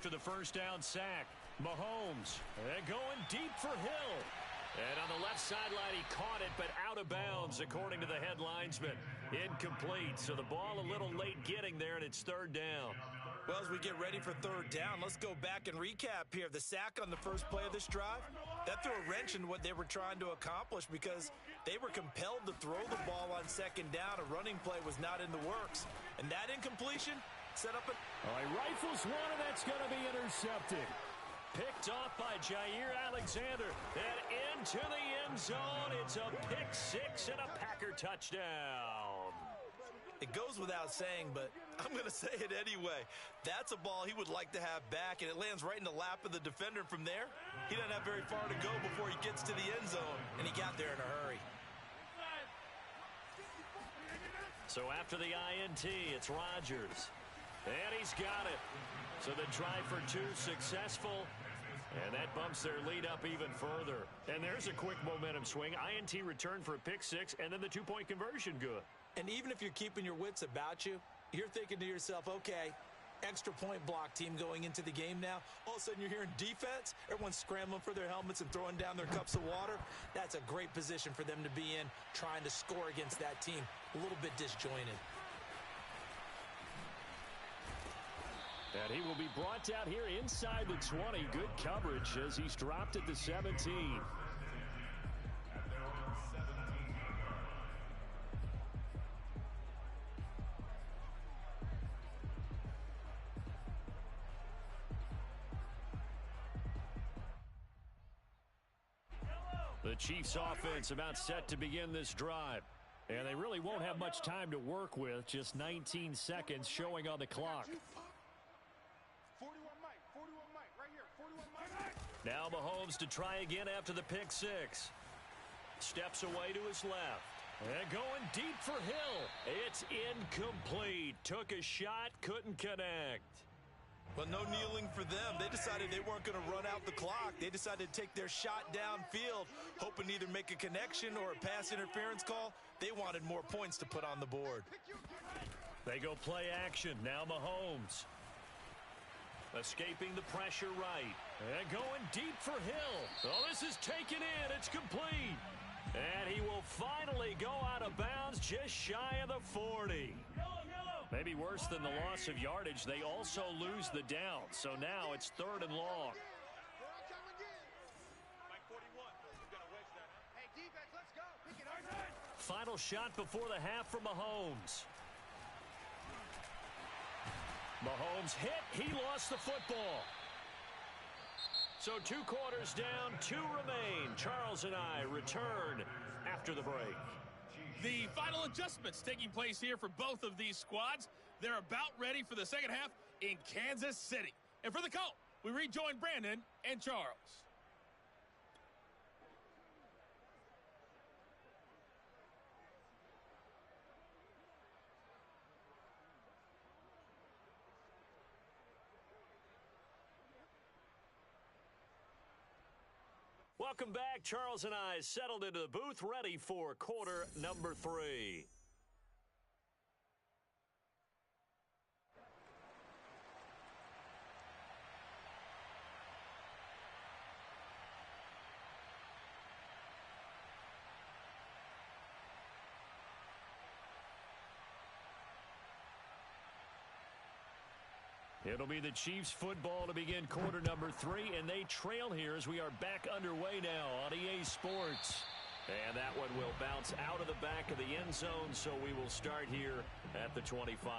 after the first down sack. Mahomes going deep for Hill. And on the left sideline, he caught it, but out of bounds, according to the head linesman. Incomplete, so the ball a little late getting there, and it's third down. Well, as we get ready for third down, let's go back and recap here. The sack on the first play of this drive, that threw a wrench in what they were trying to accomplish because they were compelled to throw the ball on second down. A running play was not in the works. And that incompletion set up a... All right, rifles one, and that's going to be intercepted. Picked off by Jair Alexander. And into the end zone. It's a pick six and a Packer touchdown. It goes without saying, but I'm going to say it anyway. That's a ball he would like to have back, and it lands right in the lap of the defender from there. He doesn't have very far to go before he gets to the end zone, and he got there in a hurry. So after the INT, it's Rodgers. And he's got it. So the try for two successful. And that bumps their lead up even further. And there's a quick momentum swing. INT return for a pick six, and then the two-point conversion good. And even if you're keeping your wits about you, you're thinking to yourself, okay, extra point block team going into the game now. All of a sudden you're hearing defense. Everyone's scrambling for their helmets and throwing down their cups of water. That's a great position for them to be in, trying to score against that team. A little bit disjointed. And he will be brought down here inside the 20. Good coverage as he's dropped at the 17. The Chiefs offense about set to begin this drive. And they really won't have much time to work with. Just 19 seconds showing on the clock. 41 Mike, right here, 41 Mike. Now Mahomes to try again after the pick six. Steps away to his left. And going deep for Hill. It's incomplete. Took a shot, couldn't connect. Well, no kneeling for them. They decided they weren't going to run out the clock. They decided to take their shot downfield, hoping to either make a connection or a pass interference call. They wanted more points to put on the board. They go play action. Now Mahomes. Escaping the pressure right. And going deep for Hill. Oh, this is taken in. It's complete. And he will finally go out of bounds just shy of the 40. Maybe worse than the loss of yardage, they also lose the down. So now it's third and long. Final shot before the half for Mahomes. Mahomes hit. He lost the football. So 2 quarters down, 2 remain. Charles and I return after the break. The final adjustments taking place here for both of these squads. They're about ready for the second half in Kansas City. And for the call, we rejoin Brandon and Charles. Welcome back. Charles and I settled into the booth, ready for quarter number 3. It'll be the Chiefs football to begin quarter number 3, and they trail here as we are back underway now on EA Sports. And that one will bounce out of the back of the end zone, so we will start here at the 25.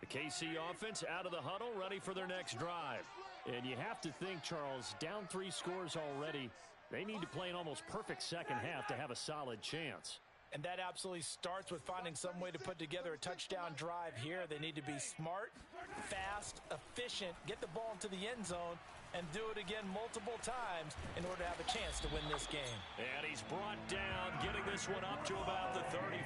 The KC offense out of the huddle, ready for their next drive. And you have to think, Charles, down 3 scores already. They need to play an almost perfect second half to have a solid chance. And that absolutely starts with finding some way to put together a touchdown drive here. They need to be smart, fast, efficient, get the ball into the end zone, and do it again multiple times in order to have a chance to win this game. And he's brought down, getting this one up to about the 35.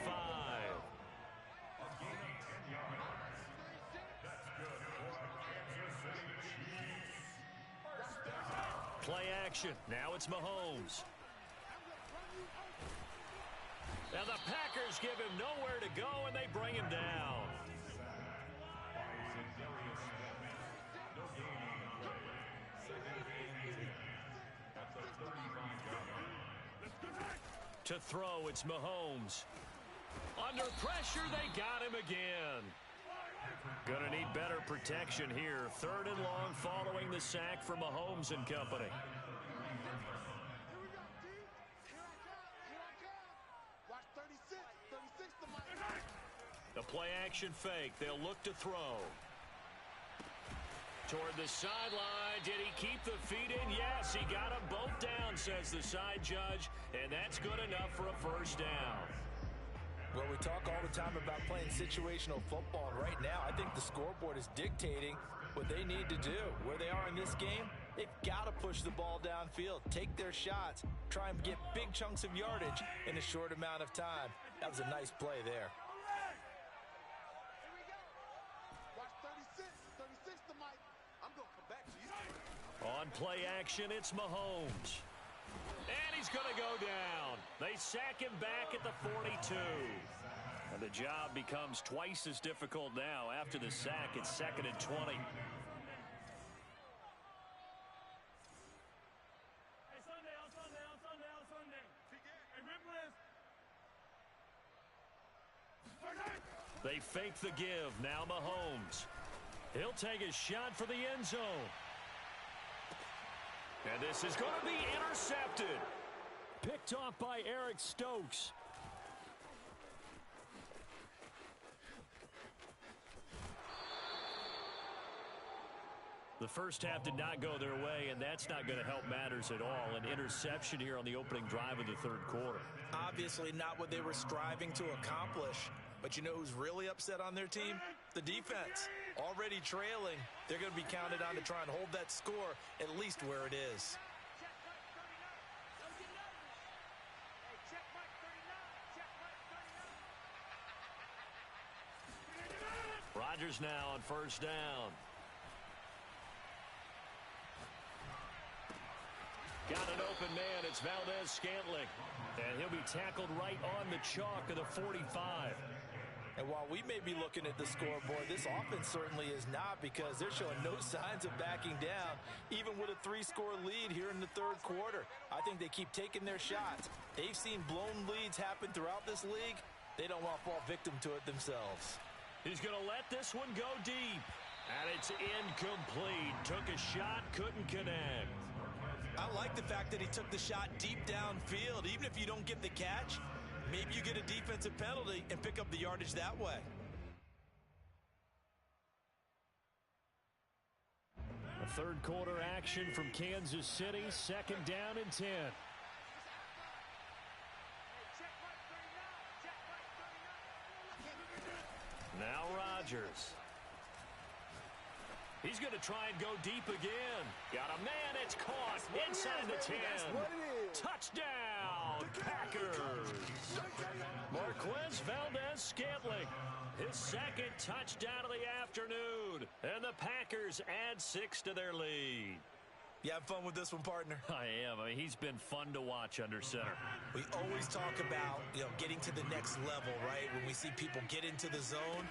Play action. Now it's Mahomes. Now the Packers give him nowhere to go, and they bring him down. To throw, it's Mahomes. Under pressure, they got him again. Gonna need better protection here. 3rd and long following the sack for Mahomes and company. The play action fake. They'll look to throw. Toward the sideline. Did he keep the feet in? Yes, he got them both down, says the side judge. And that's good enough for a first down. Well, we talk all the time about playing situational football, and right now I think the scoreboard is dictating what they need to do. Where they are in this game, they've got to push the ball downfield, take their shots, try and get big chunks of yardage in a short amount of time. That was a nice play there. On play action, it's Mahomes. And he's going to go down. They sack him back at the 42. And the job becomes twice as difficult now. After the sack, it's 2nd and 20. They fake the give. Now Mahomes. He'll take a shot for the end zone. And this is going to be intercepted. Picked off by Eric Stokes. The first half did not go their way, and that's not going to help matters at all. An interception here on the opening drive of the 3rd quarter. Obviously not what they were striving to accomplish. But you know who's really upset on their team? The defense. Already trailing. They're going to be counted on to try and hold that score at least where it is. Rodgers now on 1st down. Got an open man. It's Valdez-Scantling. And he'll be tackled right on the chalk of the 45. And while we may be looking at the scoreboard, this offense certainly is not, because they're showing no signs of backing down, even with a 3-score lead here in the 3rd quarter. I think they keep taking their shots. They've seen blown leads happen throughout this league. They don't want to fall victim to it themselves. He's going to let this one go deep. And it's incomplete. Took a shot, couldn't connect. I like the fact that he took the shot deep downfield. Even if you don't get the catch, maybe you get a defensive penalty and pick up the yardage that way. A 3rd quarter action from Kansas City. 2nd down and 10. Now Rodgers. He's going to try and go deep again. Got a man. It's caught inside the 10. Touchdown, Packers. Marquez Valdez-Scantling. His 2nd touchdown of the afternoon. And the Packers add 6 to their lead. You have fun with this one, partner? I am. I mean, he's been fun to watch under center. We always talk about, getting to the next level, right? When we see people get into the zone.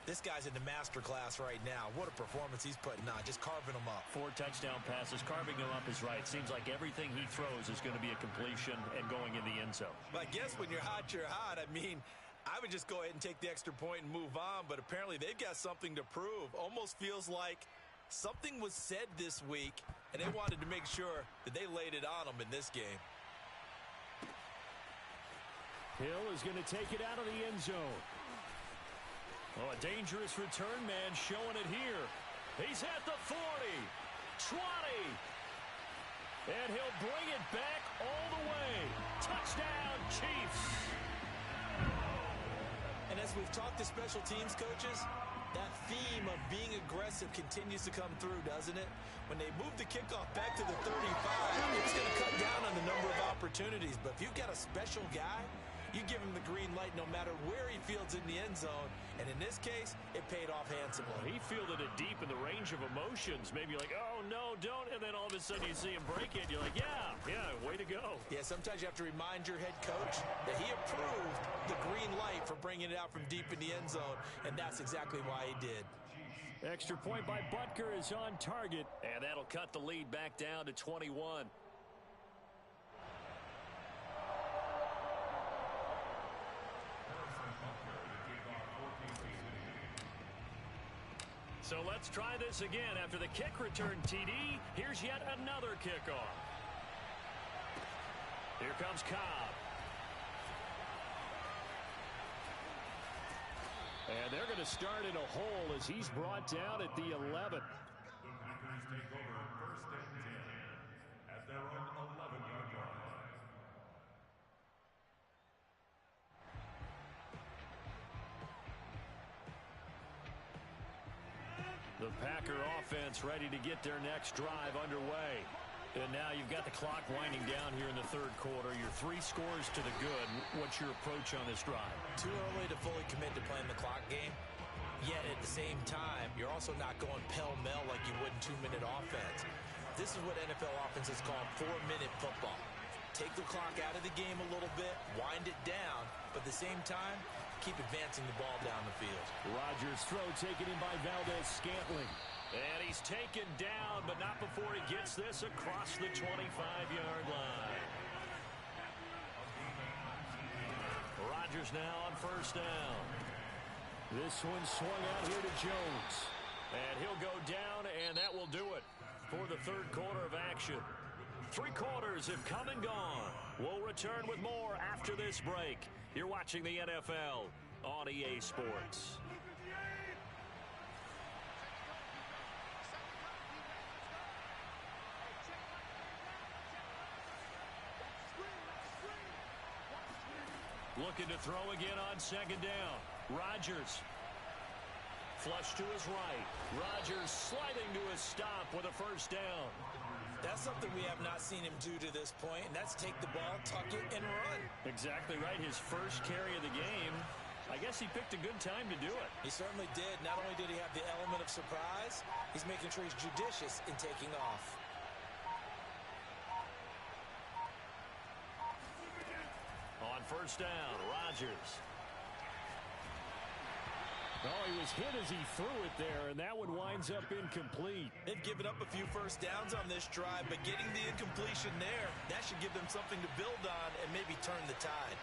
This guy's in the master class right now. What a performance he's putting on, just carving them up. 4 touchdown passes. Carving them up is right. Seems like everything he throws is going to be a completion and going in the end zone. But I guess when you're hot, you're hot. I mean, I would just go ahead and take the extra point and move on, but apparently they've got something to prove. Almost feels like something was said this week, and they wanted to make sure that they laid it on them in this game. Hill is going to take it out of the end zone. Oh, a dangerous return man showing it here. He's at the 40, 20, and he'll bring it back all the way. Touchdown, Chiefs. And as we've talked to special teams coaches, That theme of being aggressive continues to come through, doesn't it? When they move the kickoff back to the 35, it's going to cut down on the number of opportunities. But if you've got a special guy, you give him the green light no matter where he fields in the end zone. And in this case, it paid off handsomely. He fielded it deep in the range of emotions. Maybe like, oh, no, don't. And then all of a sudden you see him break it. You're like, yeah, way to go. Yeah, sometimes you have to remind your head coach that he approved the green light for bringing it out from deep in the end zone. And that's exactly why he did. Extra point by Butker is on target. And that'll cut the lead back down to 21. So let's try this again. After the kick return TD, here's yet another kickoff. Here comes Cobb. And they're going to start in a hole as he's brought down at the 11. The Packers take over first and 10 at their own 11-yard line. The Packer offense ready to get their next drive underway. And now you've got the clock winding down here in the third quarter. You're 3 scores to the good. What's your approach on this drive? Too early to fully commit to playing the clock game. Yet at the same time, you're also not going pell-mell like you would in 2-minute offense. This is what NFL offenses call 4-minute football. Take the clock out of the game a little bit, wind it down, but at the same time, keep advancing the ball down the field. Rodgers' throw taken in by Valdez-Scantling. And he's taken down, but not before he gets this across the 25-yard line. Rodgers now on first down. This one swung out here to Jones. And he'll go down, and that will do it for the third quarter of action. 3 quarters have come and gone. We'll return with more after this break. You're watching the NFL on EA Sports. Looking to throw again on second down. Rodgers. Flush to his right. Rodgers sliding to his stop with a first down. That's something we have not seen him do to this point, and that's take the ball, tuck it, and run. Exactly right. His first carry of the game. I guess he picked a good time to do it. He certainly did. Not only did he have the element of surprise, he's making sure he's judicious in taking off. On first down, Rodgers. Oh, he was hit as he threw it there, and that one winds up incomplete. They've given up a few first downs on this drive, but getting the incompletion there, that should give them something to build on and maybe turn the tide.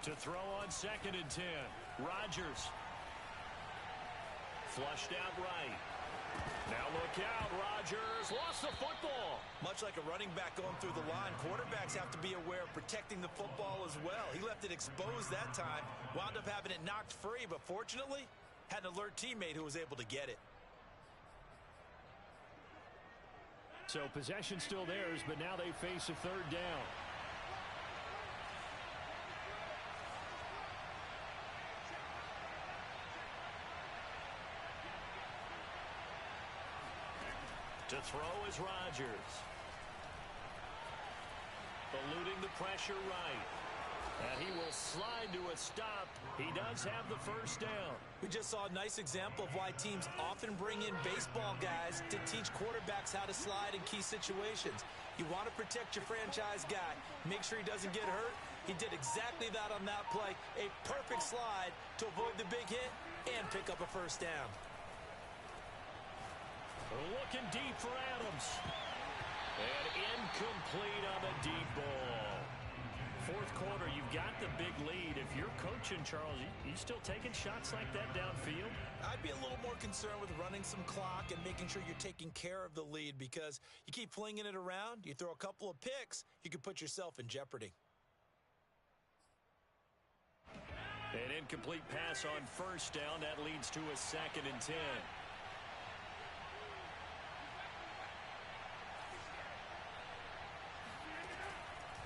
To throw on second and 10. Rodgers. Flushed out right. Now look out. Rodgers lost the football. Much like a running back going through the line, quarterbacks have to be aware of protecting the football as well. He left it exposed that time, wound up having it knocked free, but fortunately, had an alert teammate who was able to get it. So possession still theirs, but now they face a third down. To throw is Rodgers. Eluding the pressure right. And he will slide to a stop. He does have the first down. We just saw a nice example of why teams often bring in baseball guys to teach quarterbacks how to slide in key situations. You want to protect your franchise guy. Make sure he doesn't get hurt. He did exactly that on that play. A perfect slide to avoid the big hit and pick up a first down. Looking deep for Adams. And incomplete on the deep ball. fourth quarter, you've got the big lead. If you're coaching, Charles, you still taking shots like that downfield? I'd be a little more concerned with running some clock and making sure you're taking care of the lead, because you keep flinging it around, you throw a couple of picks, you could put yourself in jeopardy. An incomplete pass on first down. That leads to a 2nd and 10.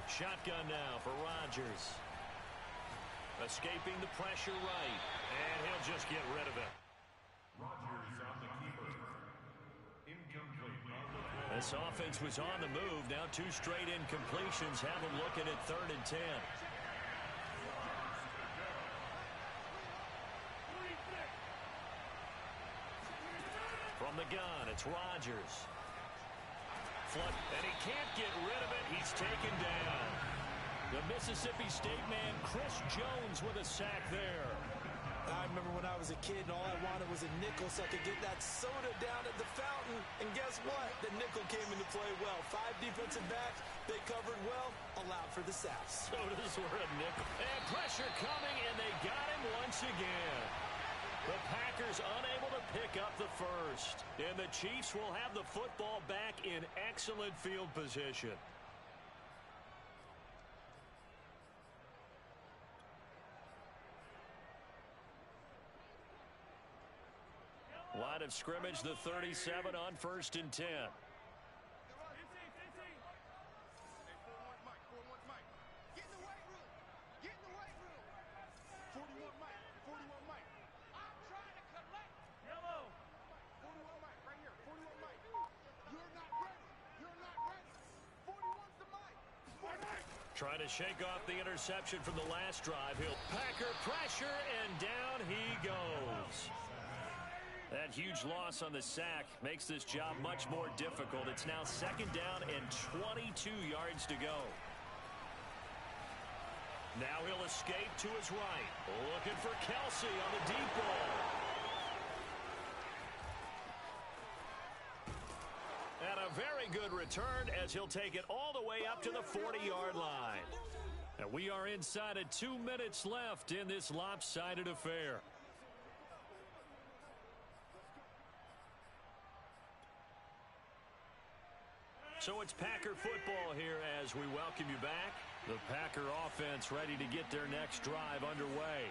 Shotgun now for Rodgers. Escaping the pressure right. And he'll just get rid of it. Rodgers on the keeper. Incomplete. This offense was on the move. Now 2 straight incompletions have them looking at 3rd and 10. From the gun, it's Rodgers. Flood, and he can't get rid of it. He's taken down. The Mississippi State man, Chris Jones, with a sack there. I remember when I was a kid and all I wanted was a nickel so I could get that soda down at the fountain. And guess what? The nickel came into play well. 5 defensive backs, they covered well, allowed for the sacks. Sodas were a nickel. And pressure coming, and they got him once again. The Packers unable to pick up the first. And the Chiefs will have the football back in excellent field position. Line of scrimmage, the 37 on 1st and 10. Trying to shake off the interception from the last drive. He'll Packer pressure, and down he goes. That huge loss on the sack makes this job much more difficult. It's now 2nd down and 22 yards to go. Now he'll escape to his right. Looking for Kelsey on the deep ball. And a very good return as he'll take it all the way up to the 40-yard line. And we are inside of 2 minutes left in this lopsided affair. So it's Packer football here as we welcome you back. The Packer offense ready to get their next drive underway.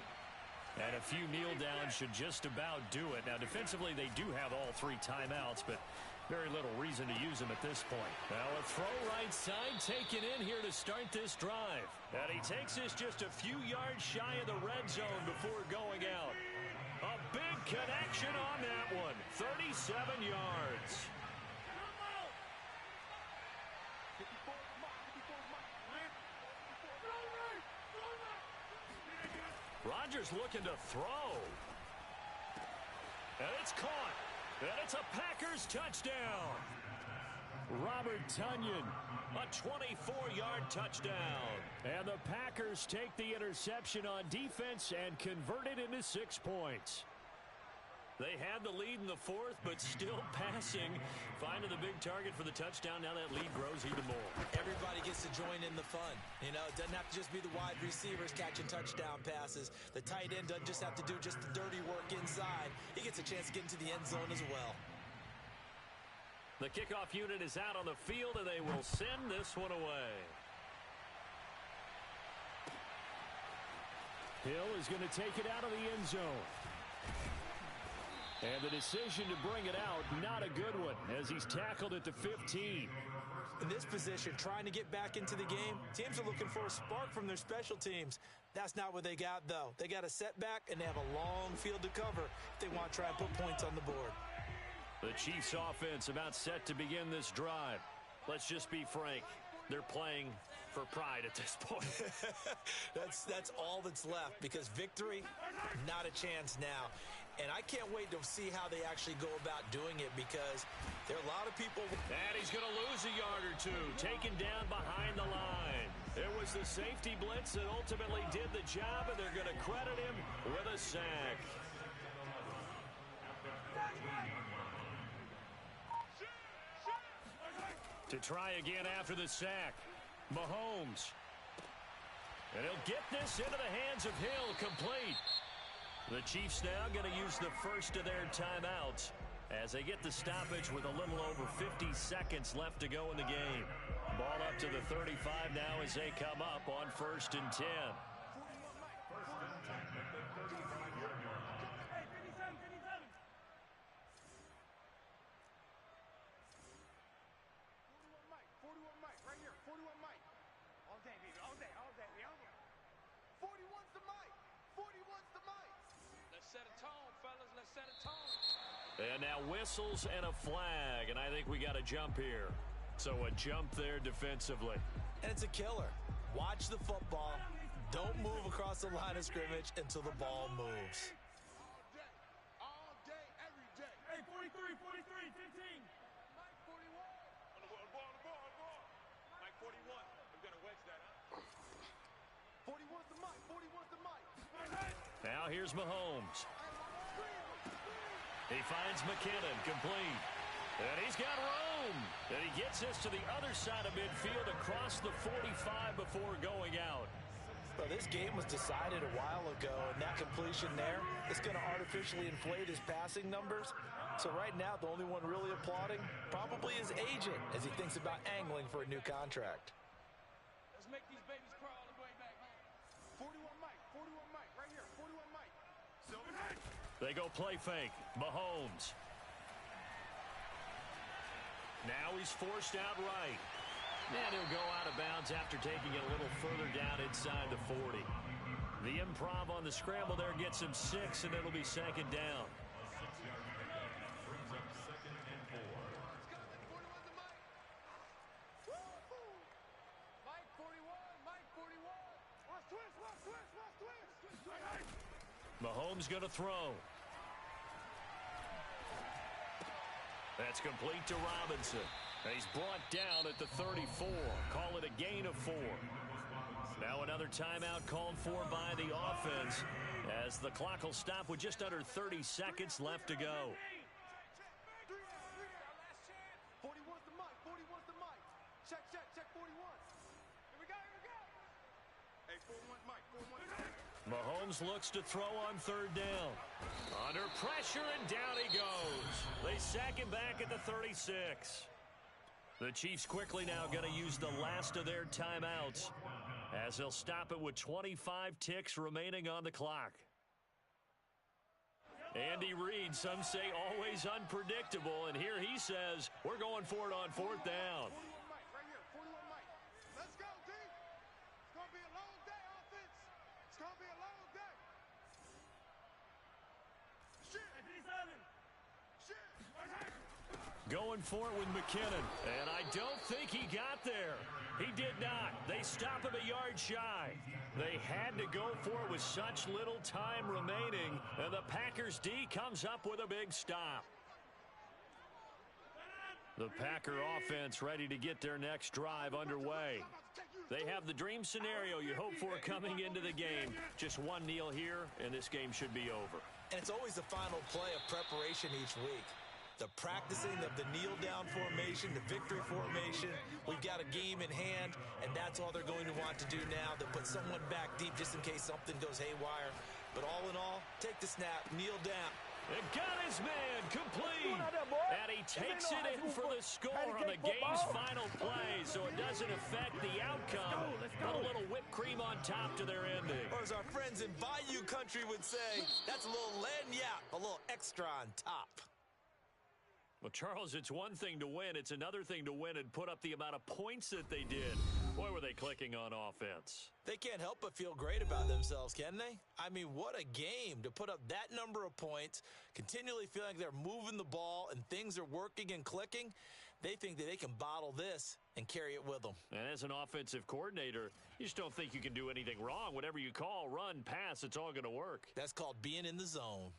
And a few kneel downs should just about do it. Now, defensively, they do have all 3 timeouts, but very little reason to use them at this point. Now, a throw right side taken in here to start this drive. And he takes this just a few yards shy of the red zone before going out. A big connection on that one. 37 yards. Rodgers looking to throw. And it's caught. And it's a Packers touchdown. Robert Tonyan, a 24-yard touchdown. And the Packers take the interception on defense and convert it into 6 points. They had the lead in the 4th, but still passing. Finding the big target for the touchdown. Now that lead grows even more. Everybody gets to join in the fun. You know, it doesn't have to just be the wide receivers catching touchdown passes. The tight end doesn't just have to do just the dirty work inside. He gets a chance to get into the end zone as well. The kickoff unit is out on the field, and they will send this one away. Hill is going to take it out of the end zone. And the decision to bring it out, not a good one, as he's tackled at the 15. In this position, trying to get back into the game, teams are looking for a spark from their special teams. That's not what they got, though. They got a setback, and they have a long field to cover if they want to try and put points on the board. The Chiefs offense about set to begin this drive. Let's just be frank. They're playing for pride at this point. That's all that's left, because victory, not a chance now. And I can't wait to see how they actually go about doing it, because there are a lot of people. And he's going to lose a yard or 2, taken down behind the line. It was the safety blitz that ultimately did the job, and they're going to credit him with a sack. To try again after the sack, Mahomes. And he'll get this into the hands of Hill, complete. The Chiefs now going to use the first of their timeouts as they get the stoppage with a little over 50 seconds left to go in the game. Ball up to the 35 now as they come up on 1st and 10. And now whistles and a flag, and I think we got a jump here. So a jump there defensively. And it's a killer. Watch the football. Don't move across the line of scrimmage until the ball moves. All day, every day. Hey, 43, 43, 15. Mike 41. On the ball. Mike 41. I'm going to wedge that, huh? 41's the Mike. 41's the Mike. Now here's Mahomes. He finds McKinnon, complete. And he's got room. And he gets this to the other side of midfield across the 45 before going out. Well, this game was decided a while ago, and that completion there is going to artificially inflate his passing numbers. So right now, the only one really applauding probably his agent as he thinks about angling for a new contract. Let's make these babies crawl all the way back home. 41 Mike, right here, 41 Mike. Silver. They go play fake. Mahomes. Now he's forced out right. And he'll go out of bounds after taking it a little further down inside the 40. The improv on the scramble there gets him 6, and it'll be 2nd down. Mike 41. Watch twist. Mahomes going to throw. That's complete to Robinson. He's brought down at the 34. Call it a gain of 4. Now another timeout called for by the offense as the clock will stop with just under 30 seconds left to go. 41's the Mike. Check 41. Here we go. Hey, 41 Mike. Mahomes looks to throw on 3rd down. Under pressure, and down he goes. They sack him back at the 36. The Chiefs quickly now going to use the last of their timeouts as they'll stop it with 25 ticks remaining on the clock. Andy Reid, some say always unpredictable, and here he says we're going for it on 4th down. 41 Mike, right here, 41 Mike. Let's go, D. It's going to be a long day, offense. It's going to be a long day. Shit. Going for it with McKinnon, and I don't think he got there. He did not. They stop him a yard shy. They had to go for it with such little time remaining, and the Packers D comes up with a big stop. The Packer offense ready to get their next drive underway. They have the dream scenario you hope for coming into the game. Just one kneel here, and this game should be over. And it's always the final play of preparation each week. The practicing of the kneel-down formation, the victory formation. We've got a game in hand, and that's all they're going to want to do now. They'll put someone back deep just in case something goes haywire. But all in all, take the snap, kneel down. And got his man complete. And he takes it in for the score on the game's final play, so it doesn't affect the outcome. Put a little whipped cream on top to their ending. Or as our friends in Bayou Country would say, that's a little lagniappe, a little extra on top. Well, Charles, it's one thing to win. It's another thing to win and put up the amount of points that they did. Boy, were they clicking on offense. They can't help but feel great about themselves, can they? I mean, what a game to put up that number of points, continually feeling like they're moving the ball and things are working and clicking. They think that they can bottle this and carry it with them. And as an offensive coordinator, you just don't think you can do anything wrong. Whatever you call, run, pass, it's all going to work. That's called being in the zone.